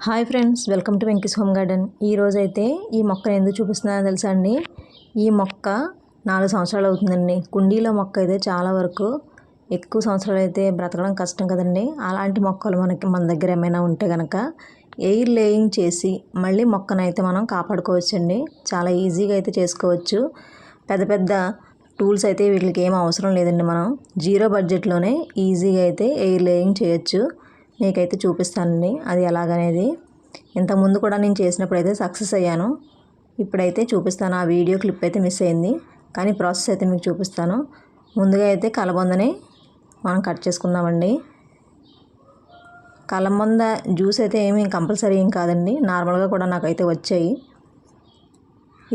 Hi friends, welcome to Venky's home garden. ఈరోజైతే ఈ మొక్కను ఎందుకు చూపిస్తున్నానో తెలుసా అండి. ఈ మొక్క 4 సంవత్సరాలు అవుతుందండి. కుండీలో మొక్క అయితే చాలా వరకు ఎక్కువ సంవత్సరాలు అయితే బ్రతకడం కష్టం కదండి. అలాంటి మొక్కలు మన దగ్గర ఏమైనా ఉంటే కనుక ఎయిర్ లేయింగ్ చేసి మళ్ళీ మొక్కనైతే మనం కాపాడుకోవచ్చండి. చాలా ఈజీగా అయితే చేసుకోవచ్చు. పెద్ద పెద్ద టూల్స్ అయితే వీటికి ఏం అవసరం లేదండి. మనం జీరో బడ్జెట్లోనే ఈజీగా అయితే ఎయిర్ లేయింగ్ చేయొచ్చు. మీకైతే చూపిస్తానండి అది ఎలాగనేది. ఇంతకుముందు కూడా నేను చేసినప్పుడు అయితే సక్సెస్ అయ్యాను. ఇప్పుడైతే చూపిస్తాను. ఆ వీడియో క్లిప్ అయితే మిస్ అయింది, కానీ ప్రాసెస్ అయితే మీకు చూపిస్తాను. ముందుగా అయితే కలబందని మనం కట్ చేసుకుందామండి. కలబంద జ్యూస్ అయితే ఏమీ కంపల్సరీ ఏం కాదండి, నార్మల్గా కూడా నాకైతే వచ్చాయి.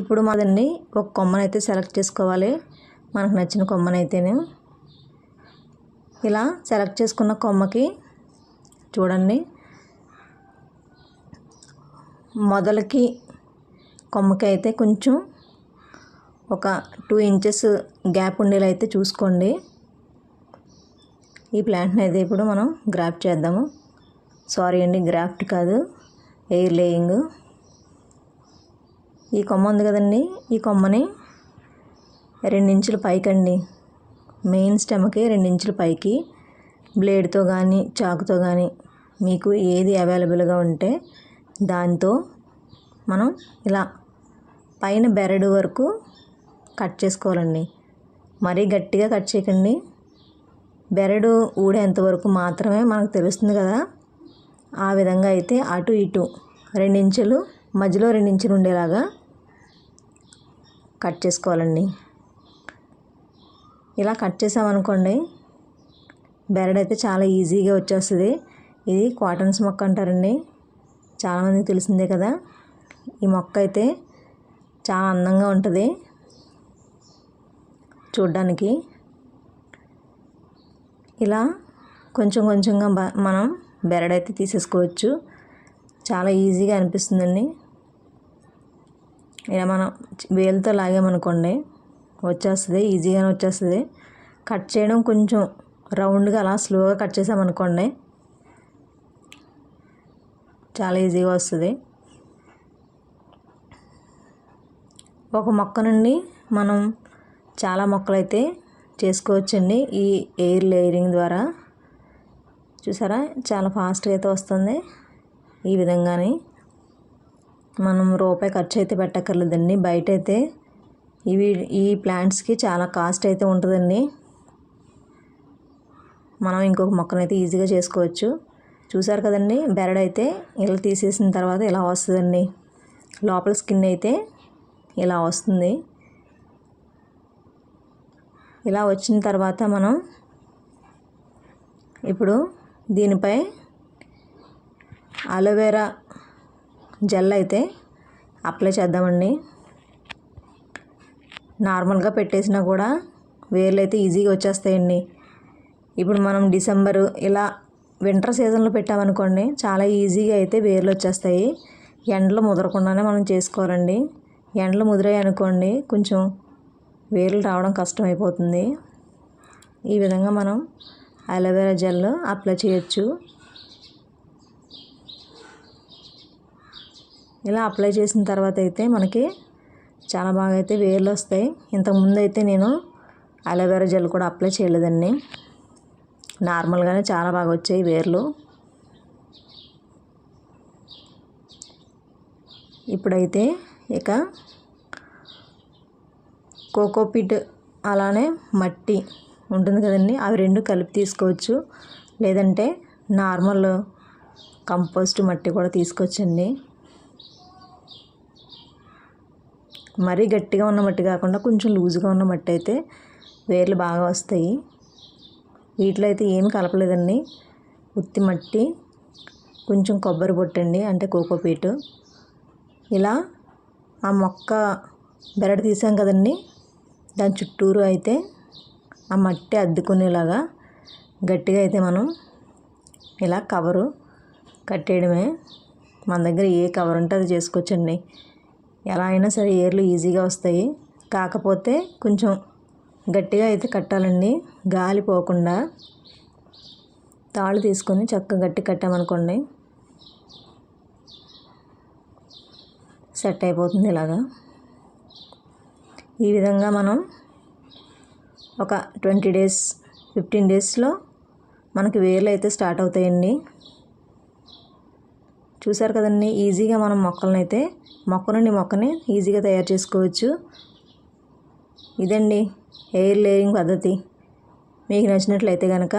ఇప్పుడు మాదండి ఒక కొమ్మనైతే సెలెక్ట్ చేసుకోవాలి. మనకు నచ్చిన కొమ్మనైతేనే ఇలా సెలెక్ట్ చేసుకున్న కొమ్మకి చూడండి, మొదలకి కొమ్మకి అయితే కొంచెం ఒక 2 ఇంచెస్ గ్యాప్ ఉండేలా అయితే చూసుకోండి. ఈ ప్లాంట్ని అయితే ఇప్పుడు మనం గ్రాఫ్ట్ చేద్దాము. సారీ అండి, గ్రాఫ్ట్ కాదు, ఎయిర్ లేయింగ్. ఈ కొమ్మ ఉంది కదండి, ఈ కొమ్మని 2 ఇంచుల పైకండి, మెయిన్ స్టెమ్కి 2 ఇంచుల పైకి బ్లేడ్తో కానీ చాకుతో కానీ మీకు ఏది అవైలబుల్గా ఉంటే దాంతో మనం ఇలా పైన బెరడు వరకు కట్ చేసుకోవాలండి. మరీ గట్టిగా కట్ చేయకండి. బెరడు ఊడేంత వరకు మాత్రమే మనకు తెలుస్తుంది కదా, ఆ విధంగా అయితే అటు ఇటు 2 ఇంచులు, మధ్యలో 2 ఇంచులు ఉండేలాగా కట్ చేసుకోవాలండి. ఇలా కట్ చేసామనుకోండి, బెరడు అయితే చాలా ఈజీగా వచ్చేస్తుంది. ఇది కాటన్స్ మొక్క అంటారండి, చాలామందికి తెలిసిందే కదా. ఈ మొక్క అయితే చాలా అందంగా ఉంటుంది చూడ్డానికి. ఇలా కొంచెం కొంచెంగా మనం బెరడైతే తీసేసుకోవచ్చు. చాలా ఈజీగా అనిపిస్తుందండి. ఇలా మనం వేలుతో లాగామనుకోండి వచ్చేస్తుంది, ఈజీగానే వచ్చేస్తుంది. కట్ చేయడం కొంచెం రౌండ్గా అలా స్లోగా కట్ చేసామనుకోండి చాలా ఈజీగా వస్తుంది. ఒక మొక్క నుండి మనం చాలా మొక్కలు అయితే చేసుకోవచ్చండి ఈ ఎయిర్ లేయరింగ్ ద్వారా. చూసారా, చాలా ఫాస్ట్గా అయితే వస్తుంది. ఈ విధంగానే మనం రూపాయి ఖర్చు అయితే పెట్టక్కర్లేదండి. బయట అయితే ఈ ప్లాంట్స్కి చాలా కాస్ట్ అయితే ఉంటుందండి. మనం ఇంకొక మొక్కనైతే ఈజీగా చేసుకోవచ్చు. చూసారు కదండి, బెరడు అయితే ఇలా తీసేసిన తర్వాత ఇలా వస్తుందండి. లోపల స్కిన్ అయితే ఇలా వస్తుంది. ఇలా వచ్చిన తర్వాత మనం ఇప్పుడు దీనిపై అలోవెరా జెల్ అయితే అప్లై చేద్దామండి. నార్మల్గా పెట్టేసినా కూడా వేర్లు అయితే ఈజీగా వచ్చేస్తాయండి. ఇప్పుడు మనం డిసెంబరు ఇలా వింటర్ సీజన్లో పెట్టామనుకోండి చాలా ఈజీగా అయితే వేర్లు వచ్చేస్తాయి. ఎండలు ముదరకుండానే మనం చేసుకోవాలండి. ఎండలు ముదిరాయి అనుకోండి కొంచెం వేర్లు రావడం కష్టమైపోతుంది. ఈ విధంగా మనం అలోవెరా జెల్ అప్లై చేయొచ్చు. ఇలా అప్లై చేసిన తర్వాత అయితే మనకి చాలా బాగా అయితే వేర్లు వస్తాయి. ఇంతకుముందు అయితే నేను అలోవెరా జెల్ కూడా అప్లై చేయలేదండి, నార్మల్గానే చాలా బాగా వచ్చాయి వేర్లు. ఇప్పుడైతే ఇక కోకోపీట్ అలానే మట్టి ఉంటుంది కదండి, అవి 2 కలిపి తీసుకోవచ్చు. లేదంటే నార్మల్ కంపోస్ట్ మట్టి కూడా తీసుకోవచ్చండి. మరీ గట్టిగా ఉన్న మట్టి కాకుండా కొంచెం లూజ్గా ఉన్న మట్టి అయితే వేర్లు బాగా వస్తాయి. వీటిలో అయితే ఏమి కలపలేదండి, ఉత్తి మట్టి, కొంచెం కొబ్బరి పొట్టండి అంటే కోకోపీటు. ఇలా ఆ మొక్క బెరడు తీసాం కదండి, దాని చుట్టూరు అయితే ఆ మట్టి అద్దుకునేలాగా గట్టిగా అయితే మనం ఇలా కవరు కట్టేయడమే. మన దగ్గర ఏ కవర్ ఉంటే అది చేసుకోవచ్చండి. ఎలా అయినా సరే ఏర్లు ఈజీగా వస్తాయి. కాకపోతే కొంచెం గట్టిగా అయితే కట్టాలండి, గాలి పోకుండా. తాళ్ళు తీసుకొని చక్కగా గట్టి కట్టామనుకోండి సెట్ అయిపోతుంది. ఇలాగా ఈ విధంగా మనం ఒక 20 డేస్ 15 డేస్లో మనకి వేర్లు అయితే స్టార్ట్ అవుతాయండి. చూసారు కదండి, ఈజీగా మనం మొక్క నుండి మొక్కని ఈజీగా తయారు చేసుకోవచ్చు. ఇదండి ఎయిర్ లేయరింగ్ పద్ధతి. మీకు నచ్చినట్లయితే కనుక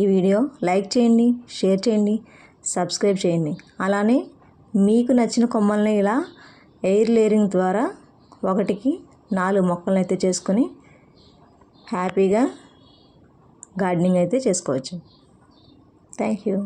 ఈ వీడియో లైక్ చేయండి, షేర్ చేయండి, సబ్స్క్రైబ్ చేయండి. అలానే మీకు నచ్చిన కొమ్మల్ని ఇలా ఎయిర్ లేయరింగ్ ద్వారా 1కి 4 మొక్కలను అయితే చేసుకొని హ్యాపీగా గార్డెనింగ్ అయితే చేసుకోవచ్చు. Thank you.